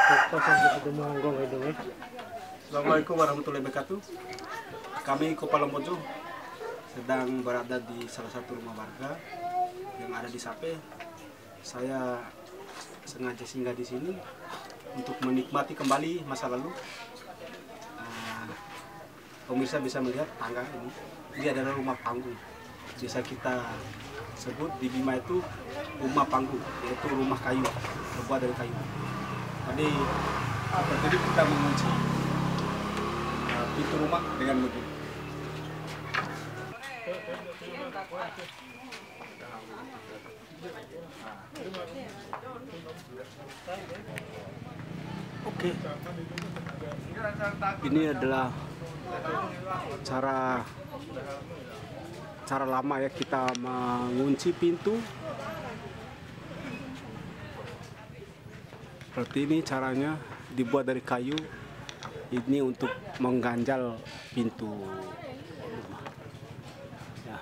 Assalamualaikum warahmatullahi wabarakatuh. Kami Kopal Lembojo sedang berada di salah satu rumah warga yang ada di Sape. Saya sengaja singgah di sini untuk menikmati kembali masa lalu. Pemirsa bisa melihat tangga ini. Ini adalah rumah panggung. Bisa kita sebut di Bima itu rumah panggung, yaitu rumah kayu, terbuat dari kayu. Tadi seperti kita mengunci pintu rumah dengan begini. Oke, ini adalah cara lama ya kita mengunci pintu. Seperti ini caranya, dibuat dari kayu. Ini untuk mengganjal pintu rumah. Ya.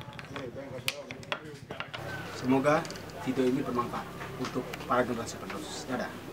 Semoga video ini bermanfaat untuk para generasi penerus. Dadah.